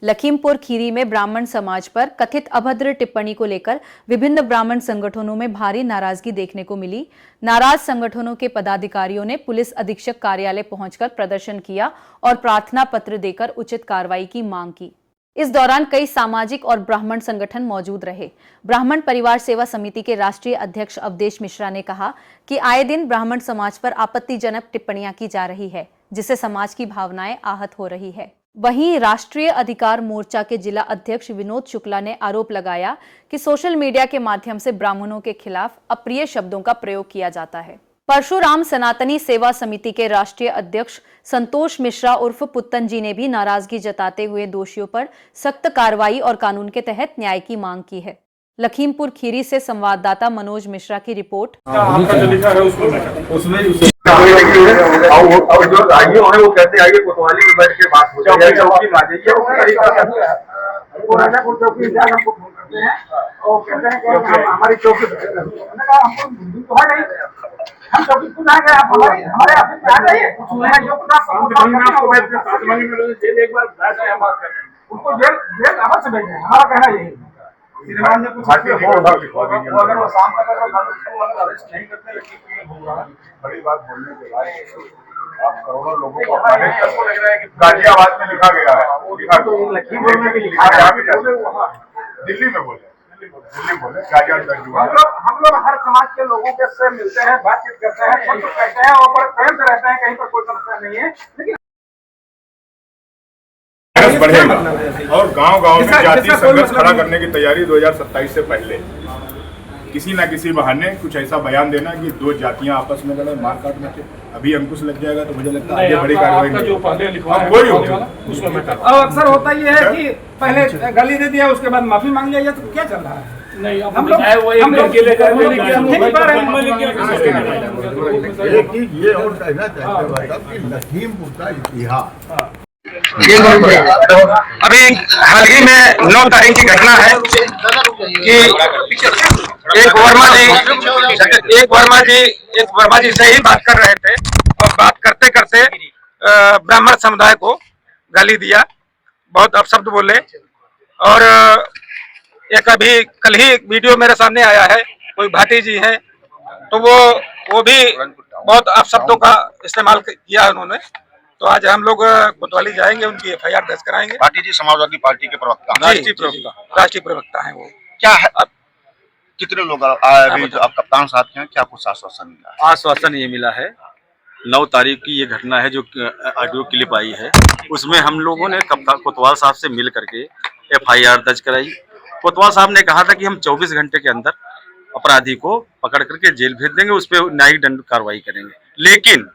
लखीमपुर खीरी में ब्राह्मण समाज पर कथित अभद्र टिप्पणी को लेकर विभिन्न ब्राह्मण संगठनों में भारी नाराजगी देखने को मिली। नाराज संगठनों के पदाधिकारियों ने पुलिस अधीक्षक कार्यालय पहुंचकर प्रदर्शन किया और प्रार्थना पत्र देकर उचित कार्रवाई की मांग की। इस दौरान कई सामाजिक और ब्राह्मण संगठन मौजूद रहे। ब्राह्मण परिवार सेवा समिति के राष्ट्रीय अध्यक्ष अवधेश मिश्रा ने कहा कि आए दिन ब्राह्मण समाज पर आपत्तिजनक टिप्पणियां की जा रही है, जिससे समाज की भावनाएं आहत हो रही है। वहीं राष्ट्रीय अधिकार मोर्चा के जिला अध्यक्ष विनोद शुक्ला ने आरोप लगाया कि सोशल मीडिया के माध्यम से ब्राह्मणों के खिलाफ अप्रिय शब्दों का प्रयोग किया जाता है। परशुराम सनातनी सेवा समिति के राष्ट्रीय अध्यक्ष संतोष मिश्रा उर्फ पुत्तन जी ने भी नाराजगी जताते हुए दोषियों पर सख्त कार्रवाई और कानून के तहत न्याय की मांग की है। लखीमपुर खीरी से संवाददाता मनोज मिश्रा की रिपोर्ट। और जो आइए वो कहते हैं आइए कोतवाली में बैठ के बात हो जाए, चौकी में आ जाइए। वो चौकी हमको फोन करते हैं और कहते हैं कि हमारी चौकी हमको हिंदी तो है नहीं, हम चौकी क्यों जाएंगे? आप हमारे ऑफिस में आ जाइए। जेल एक बार उनको जेल अवश्य भेजें, हमारा कहना यही है। अगर वो शाम तक अरेस्ट नहीं करते, लेकिन बड़ी बात बोलने के बाद आप करोड़ों लोगों को लग रहा है कि गाजियाबाद में लिखा गया है, लखीमपुर में भी लिखा है, दिल्ली में बोले, हम लोग हर समाज के लोगों के से मिलते हैं, बातचीत करते हैं, सब कुछ करते हैं और प्रेम से रहते हैं, कहीं पर कोई समस्या नहीं है। लेकिन बढ़ेगा और गांव-गांव में जातीय संघर्ष खड़ा करने की तैयारी 2027 से पहले किसी ना किसी बहाने कुछ ऐसा बयान देना कि दो जातियां आपस में लड़े, मारकाट में थे। अभी अंकुश लग जाएगा तो मुझे लगता है आगे बड़ी कार्रवाई नहीं। जो पहले लिखवा है कोई होगा उसमें मैं और अक्सर होता ये है कि पहले गाली दे दिया, उसके बाद माफी मांग लिया, तो क्या चल रहा है? नहीं, हम लोग ये और कहना चाहते हैं कि लखीमपुर का इतिहास अभी हाल ही में 9 तारीख की घटना है कि एक वर्मा जी से ही बात कर रहे थे और बात करते करते ब्राह्मण समुदाय को गाली दिया, बहुत अपशब्द बोले। और एक अभी कल ही वीडियो मेरे सामने आया है, कोई भाटी जी हैं तो वो भी बहुत अपशब्दों का इस्तेमाल किया है उन्होंने। तो आज हम लोग कोतवाली जाएंगे, उनकी FIR दर्ज कराएंगे। पार्टी जी समाजवादी पार्टी के प्रवक्ता, राष्ट्रीय प्रवक्ता हैं वो। क्या है अब कितने लोग अभी जो आप कप्तान साहब हैं, क्या कुछ आश्वासन मिला है? आश्वासन ये मिला है, 9 तारीख की ये घटना है जो ऑडियो क्लिप आई है, उसमें हम लोगों ने कप्तान कोतवाल साहब से मिल करके FIR दर्ज कराई। कोतवाल साहब ने कहा था कि हम 24 घंटे के अंदर अपराधी को पकड़ करके जेल भेज देंगे, उस पर न्यायिक दंड कार्रवाई करेंगे। लेकिन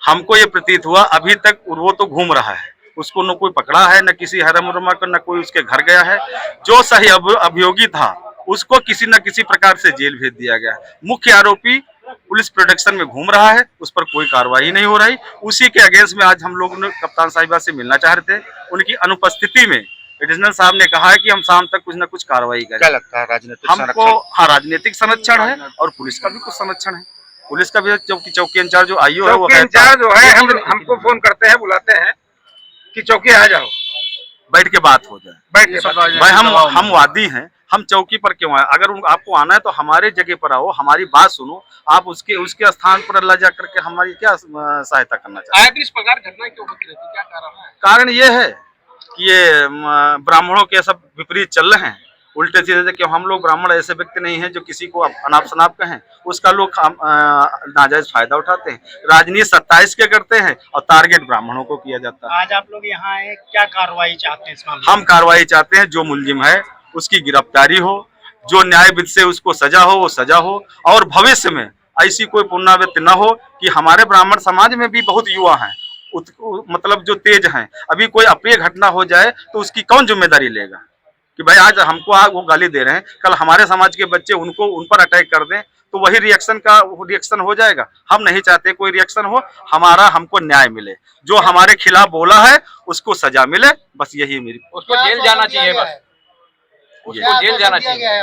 हमको ये प्रतीत हुआ अभी तक वो तो घूम रहा है, उसको न कोई पकड़ा है, न किसी हरम कर, न कोई उसके घर गया है। जो सही अभियोगी था उसको किसी न किसी प्रकार से जेल भेज दिया गया है। मुख्य आरोपी पुलिस प्रोटेक्शन में घूम रहा है, उस पर कोई कार्रवाई नहीं हो रही। उसी के अगेंस्ट में आज हम लोग ने कप्तान साहिबा से मिलना चाह रहे थे। उनकी अनुपस्थिति में एडिशनल साहब ने कहा है कि हम शाम तक कुछ न कुछ कार्रवाई करें। क्या लगता है राजनीतिक हमको? हाँ, राजनीतिक संरक्षण है और पुलिस का भी कुछ संरक्षण है। पुलिस का भी चौकी इंचार्ज जो IO है, वो इंचार्ज जो है हमको फोन करते हैं, बुलाते हैं कि चौकी आ जाओ, बैठ के बात हो जाए। भाई हम वादी हैं, हम चौकी पर क्यों आए? अगर आपको आना है तो हमारे जगह पर आओ, हमारी बात सुनो। आप उसके स्थान पर ला जा करके हमारी क्या सहायता करना चाहते हैं? इस प्रकार घटना क्यों होती रहती है, क्या कारण है? कारण ये है कि ये ब्राह्मणों के सब विपरीत चल रहे हैं, उल्टे सीधे। क्यों? हम लोग ब्राह्मण ऐसे व्यक्ति नहीं हैं जो किसी को अनाप शनाप कहें, उसका लोग नाजायज फायदा उठाते हैं। राजनीति 27 के करते हैं और टारगेट ब्राह्मणों को किया जाता है। आज आप लोग यहाँ आए, क्या कार्रवाई चाहते हैं इस मामले में? हम कार्रवाई चाहते हैं, जो मुलजिम है उसकी गिरफ्तारी हो, जो न्याय विधि से उसको सजा हो वो सजा हो, और भविष्य में ऐसी कोई पुनरावृत्ति न हो। कि हमारे ब्राह्मण समाज में भी बहुत युवा हैं, मतलब जो तेज हैं, अभी कोई अप्रिय घटना हो जाए तो उसकी कौन जिम्मेदारी लेगा? कि भाई आज हमको वो गाली दे रहे हैं, कल हमारे समाज के बच्चे उन पर अटैक कर दें तो वही रिएक्शन हो जाएगा। हम नहीं चाहते कोई रिएक्शन हो, हमको न्याय मिले, जो हमारे खिलाफ बोला है उसको सजा मिले, बस यही मेरी। उसको जेल जाना चाहिए, बस उसको जेल जाना चाहिए।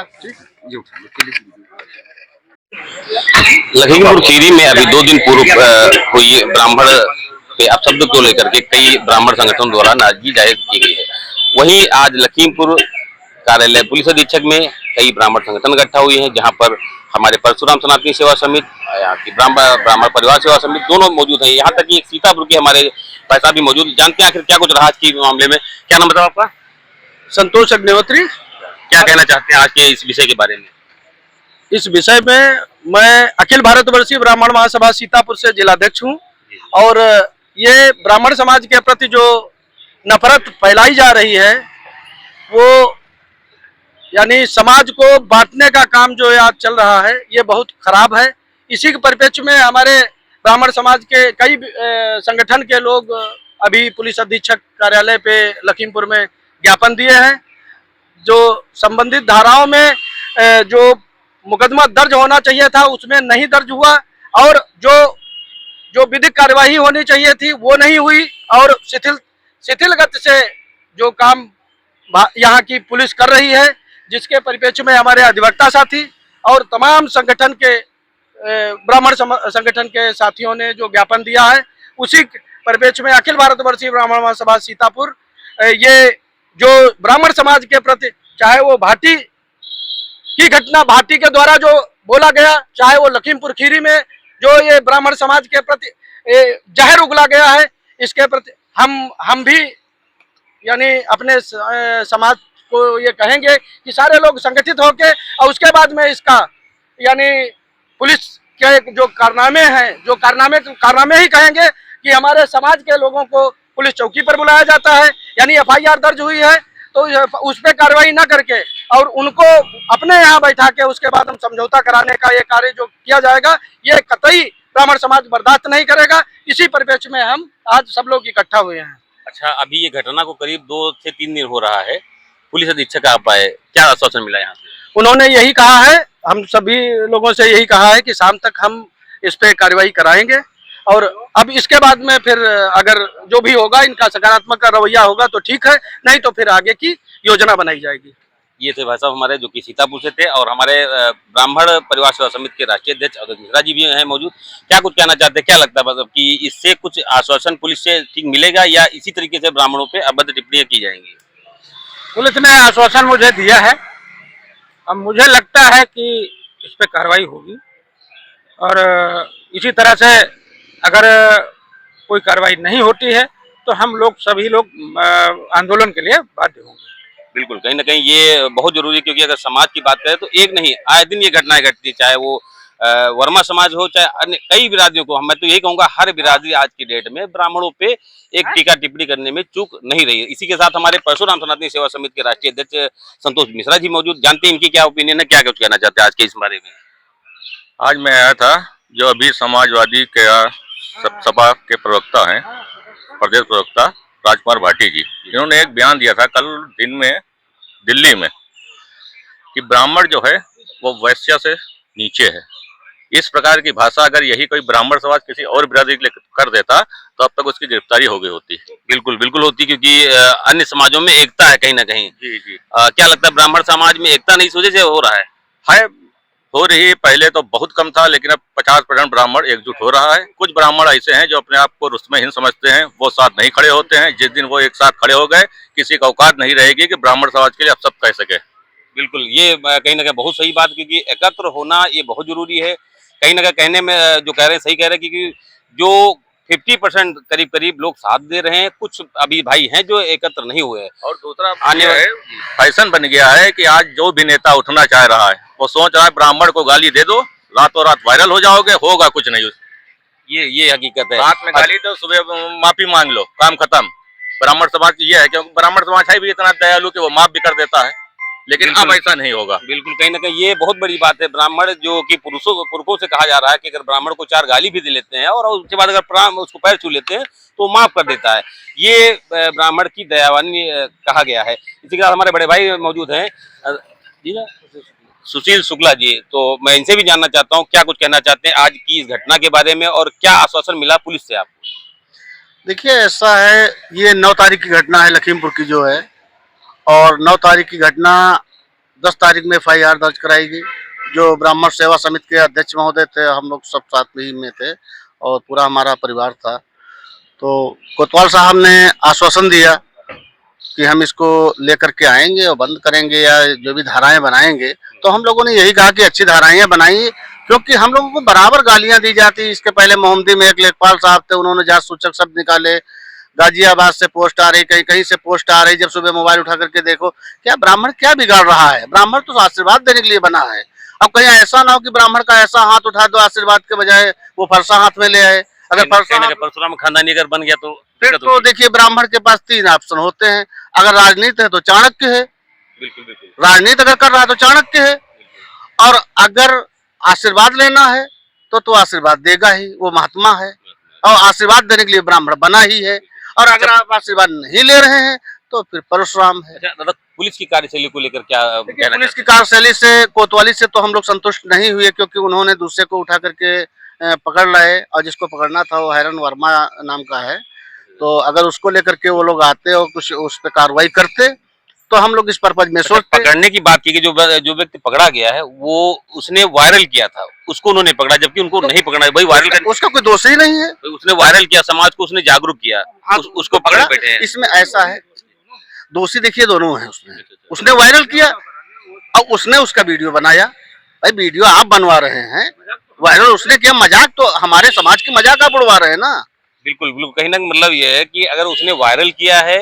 लखीमपुर खीरी में अभी 2 दिन पूर्व हुई ब्राह्मण के अपशब्द को लेकर के कई ब्राह्मण संगठनों द्वारा नाराजगी जाहिर की गई है। वहीं आज लखीमपुर कार्यालय पुलिस अधीक्षक में कई ब्राह्मण संगठन इकट्ठा हुए हैं, जहां पर हमारे परशुराम सनातनी सेवा समिति, यहाँ की ब्राह्मण परिवार सेवा समिति दोनों मौजूद हैं। यहाँ तक कि सीतापुर के हमारे भाई साहब भी मौजूद। जानते हैं आखिर क्या कुछ रहा आज की मामले में। क्या नाम बताओ आपका? संतोष अग्निहोत्री। क्या कहना चाहते हैं आज के इस विषय के बारे में? इस विषय में मैं अखिल भारतवर्षीय ब्राह्मण महासभा सीतापुर से जिलाध्यक्ष हूँ, और ये ब्राह्मण समाज के प्रति जो नफरत फैलाई जा रही है, वो यानी समाज को बांटने का काम जो आज चल रहा है, ये बहुत खराब है। इसी के परिप्रेक्ष्य में हमारे ब्राह्मण समाज के कई संगठन के लोग अभी पुलिस अधीक्षक कार्यालय पे लखीमपुर में ज्ञापन दिए हैं। जो संबंधित धाराओं में जो मुकदमा दर्ज होना चाहिए था उसमें नहीं दर्ज हुआ, और जो विधिक कार्यवाही होनी चाहिए थी वो नहीं हुई, और शिथिल गति से जो काम यहाँ की पुलिस कर रही है, जिसके परिप्रेक्ष्य में हमारे अधिवक्ता साथी और तमाम संगठन के ब्राह्मण संगठन के साथियों ने जो ज्ञापन दिया है, उसी परिप्रेक्ष्य में अखिल भारतवर्षीय ब्राह्मण महासभा सीतापुर ये जो ब्राह्मण समाज के प्रति, चाहे वो भाटी की घटना, भाटी के द्वारा जो बोला गया, चाहे वो लखीमपुर खीरी में जो ये ब्राह्मण समाज के प्रति जहर उगला गया है, इसके प्रति हम भी यानी अपने समाज को ये कहेंगे कि सारे लोग संगठित होके, और उसके बाद में इसका यानी पुलिस के जो कारनामे हैं, जो कारनामे ही कहेंगे कि हमारे समाज के लोगों को पुलिस चौकी पर बुलाया जाता है, यानी FIR दर्ज हुई है तो उस पर कार्रवाई न करके और उनको अपने यहाँ बैठा के उसके बाद हम समझौता कराने का ये कार्य जो किया जाएगा, ये कतई ब्राह्मण समाज बर्दाश्त नहीं करेगा। इसी परिप्रेक्ष्य में हम आज सब लोग इकट्ठा हुए हैं। अच्छा, अभी ये घटना को करीब 2 से 3 दिन हो रहा है, पुलिस अधीक्षक आप आए, क्या आश्वासन मिला यहाँ से? उन्होंने यही कहा है, हम सभी लोगों से यही कहा है कि शाम तक हम इस पे कार्रवाई कराएंगे, और अब इसके बाद में फिर अगर जो भी होगा इनका सकारात्मक रवैया होगा तो ठीक है, नहीं तो फिर आगे की योजना बनाई जाएगी। ये थे भाई साहब हमारे जो कि सीतापुर से थे, और हमारे ब्राह्मण परिवार सेवा समिति के राष्ट्रीय अध्यक्ष अवधेश मिश्रा जी भी हैं मौजूद। क्या कुछ कहना चाहते हैं? क्या लगता है मतलब कि इससे कुछ आश्वासन पुलिस से ठीक मिलेगा, या इसी तरीके से ब्राह्मणों पे अभद्र टिप्पणियां की जाएंगी? पुलिस ने आश्वासन मुझे दिया है, अब मुझे लगता है कि इस पे कार्रवाई होगी, और इसी तरह से अगर कोई कार्रवाई नहीं होती है तो हम लोग सभी लोग आंदोलन के लिए बाध्य होंगे। बिल्कुल, कहीं ना कहीं ये बहुत जरूरी है, क्योंकि अगर समाज की बात करें तो एक नहीं, आए दिन ये घटनाएं घटती, चाहे वो वर्मा समाज हो, चाहे अन्य कई बिरादरियों को। मैं तो यही कहूंगा, हर बिरादरी आज की डेट में ब्राह्मणों पे एक टीका टिप्पणी करने में चूक नहीं रही है। इसी के साथ हमारे परशुराम सनातनी सेवा समिति के राष्ट्रीय अध्यक्ष संतोष मिश्रा जी मौजूद। जानते हैं इनकी क्या ओपिनियन है, क्या कुछ कहना चाहते हैं आज के इस बारे में? आज मैं आया था, जो अभी समाजवादी के सपा के प्रवक्ता हैं, प्रदेश प्रवक्ता राजकुमार भाटी जी, इन्होंने एक बयान दिया था कल दिन में दिल्ली में कि ब्राह्मण जो है वो वैश्य से नीचे है। इस प्रकार की भाषा अगर यही कोई ब्राह्मण समाज किसी और बिरादरी के लिए कर देता तो अब तक उसकी गिरफ्तारी हो गई होती। बिल्कुल बिल्कुल होती, क्योंकि अन्य समाजों में एकता है कहीं ना कहीं। जी जी। क्या लगता है ब्राह्मण समाज में एकता नहीं इस वजह से हो रहा है? हो रही, पहले तो बहुत कम था, लेकिन अब 50% ब्राह्मण एकजुट हो रहा है। कुछ ब्राह्मण ऐसे हैं जो अपने आप को रुस्म-ए-हिंद समझते हैं, वो साथ नहीं खड़े होते हैं। जिस दिन वो एक साथ खड़े हो गए, किसी का औकात नहीं रहेगी कि ब्राह्मण समाज के लिए अब सब कह सके। बिल्कुल, ये कहीं ना कहीं बहुत सही बात, क्योंकि एकत्र होना ये बहुत जरूरी है। कहीं ना कहीं कहने में जो कह रहे हैं सही कह रहे हैं, क्योंकि जो 50% करीब लोग साथ दे रहे हैं, कुछ अभी भाई हैं जो एकत्र नहीं हुए हैं। और दूसरा आने फैशन बन गया है कि आज जो भी नेता उठना चाह रहा है वो सोच रहा है ब्राह्मण को गाली दे दो, रातों रात वायरल हो जाओगे, होगा कुछ नहीं। ये हकीकत है। रात में गाली दो, सुबह माफी मांग लो, काम खत्म। ब्राह्मण समाज ये है, क्योंकि ब्राह्मण समाज है भी इतना दयालु कि वो माफ भी कर देता है, लेकिन अब ऐसा नहीं होगा। बिल्कुल, कहीं ना कहीं ये बहुत बड़ी बात है। ब्राह्मण जो कि पुरुषों से कहा जा रहा है कि अगर ब्राह्मण को 4 गाली भी दे लेते हैं और उसके बाद अगर उसको पैर छू लेते हैं तो माफ कर देता है, ये ब्राह्मण की दयावानी कहा गया है। इसी के साथ हमारे बड़े भाई मौजूद हैं जी ना, सुशील शुक्ला जी। तो मैं इनसे भी जानना चाहता हूँ क्या कुछ कहना चाहते हैं आज की इस घटना के बारे में, और क्या आश्वासन मिला पुलिस से आपको? देखिए, ऐसा है, ये 9 तारीख की घटना है लखीमपुर की जो है, और 9 तारीख की घटना 10 तारीख में FIR दर्ज कराएगी। जो ब्राह्मण सेवा समिति के अध्यक्ष महोदय थे, हम लोग सब साथ में थे और पूरा हमारा परिवार था। तो कोतवाल साहब ने आश्वासन दिया कि हम इसको लेकर के आएंगे और बंद करेंगे या जो भी धाराएं बनाएंगे, तो हम लोगों ने यही कहा कि अच्छी धाराएं बनाई, क्योंकि हम लोगों को बराबर गालियां दी जाती। इसके पहले मोहम्मदी में एक लेखपाल साहब थे, उन्होंने जात सूचक शब्द निकाले, गाजियाबाद से पोस्ट आ रही, कहीं कहीं से पोस्ट आ रही। जब सुबह मोबाइल उठा करके देखो, क्या ब्राह्मण क्या बिगाड़ रहा है? ब्राह्मण तो आशीर्वाद देने के लिए बना है। अब कहीं ऐसा ना हो कि ब्राह्मण का ऐसा हाथ उठा दो आशीर्वाद के बजाय वो फरसा हाथ में ले आए। अगर परशुराम खानदानी अगर बन गया तो फिर तो देखिए, ब्राह्मण के पास 3 ऑप्शन होते हैं। अगर राजनीति है तो चाणक्य है, बिल्कुल बिल्कुल, राजनीति अगर कर रहा है तो चाणक्य है, और अगर आशीर्वाद लेना है तो आशीर्वाद देगा ही, वो महात्मा है और आशीर्वाद देने के लिए ब्राह्मण बना ही है। और अगर आप आशीर्वाद नहीं ले रहे हैं तो फिर परशुराम है। दादा, पुलिस की कार्यशैली को लेकर क्या कहना पुलिस की कार्यशैली से, कोतवाली से तो हम लोग संतुष्ट नहीं हुए, क्योंकि उन्होंने दूसरे को उठा करके पकड़ लाए, और जिसको पकड़ना था वो हैरन वर्मा नाम का है। तो अगर उसको लेकर के वो लोग आते और कुछ उस पर कार्रवाई करते तो हम लोग इस पर्पज में सोचते। पकड़ने की बात की कि जो व्यक्ति पकड़ा गया है वो उसने वायरल किया था, उसको उन्होंने पकड़ा, जबकि उनको नहीं पकड़ा। भाई वायरल उसका कोई दोष ही नहीं है, उसने वायरल किया, समाज को उसने जागरूक किया, उसको पकड़ बैठे हैं। इसमें ऐसा है, दोषी देखिए दोनों हैं। उसने वायरल किया और उसने उसका वीडियो बनाया। भाई वीडियो आप बनवा रहे हैं, वायरल उसने किया, मजाक तो हमारे समाज की मजाक आप उड़वा रहे हैं ना। बिल्कुल बिल्कुल, कहीं ना मतलब ये है कि अगर उसने वायरल किया है,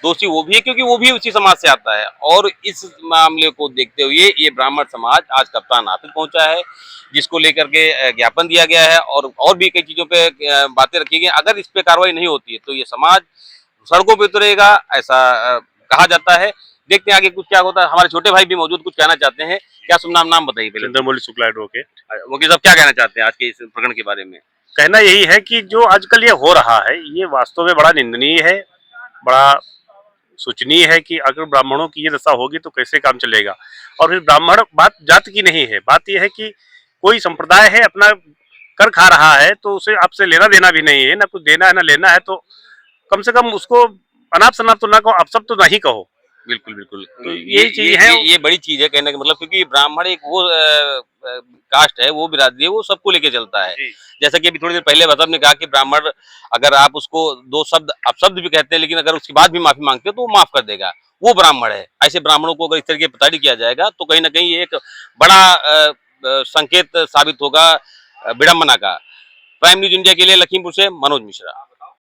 दोषी वो भी है, क्योंकि वो भी उसी समाज से आता है। और इस मामले को देखते हुए ये ब्राह्मण समाज आज कप्तान ऑफिस पहुंचा है, जिसको लेकर के ज्ञापन दिया गया है और भी कई चीजों पे बातें रखी गई। अगर इस पे कार्रवाई नहीं होती है तो ये समाज सड़कों पे उतरेगा, ऐसा कहा जाता है। देखते हैं आगे कुछ क्या होता है। हमारे छोटे भाई भी मौजूद, कुछ कहना चाहते हैं। क्या सुन नाम बताइए पहले। चंद्रमौली शुक्ला एडवोकेट। वकील साहब क्या कहना चाहते हैं आज के इस प्रकरण के बारे में? कहना यही है कि जो आजकल ये हो रहा है, ये वास्तव में बड़ा निंदनीय है, बड़ा सोचनीय है कि अगर ब्राह्मणों की ये दशा होगी तो कैसे काम चलेगा। और फिर ब्राह्मण बात जात की नहीं है, बात यह है कि कोई संप्रदाय है, अपना कर खा रहा है, तो उसे आपसे लेना देना भी नहीं है, ना कुछ देना है ना लेना है, तो कम से कम उसको अनाप शनाप तो ना कहो, अपशब्द तो नहीं कहो। बिल्कुल बिल्कुल, तो यही चीज है। ये बड़ी चीज है कहने का मतलब, क्योंकि ब्राह्मण एक वो कास्ट है, वो बिरादरी है, वो सबको लेके चलता है। जैसा कि अभी थोड़ी देर पहले साहब ने कहा कि ब्राह्मण अगर आप उसको 2 शब्द अपशब्द भी कहते हैं, लेकिन अगर उसके बाद भी माफी मांगते हो तो वो माफ कर देगा, वो ब्राह्मण है। ऐसे ब्राह्मणों को अगर इस तरीके प्रताड़ित किया जाएगा तो कहीं ना कहीं एक बड़ा संकेत साबित होगा विडंबना का। प्राइम न्यूज इंडिया के लिए लखीमपुर से मनोज मिश्रा।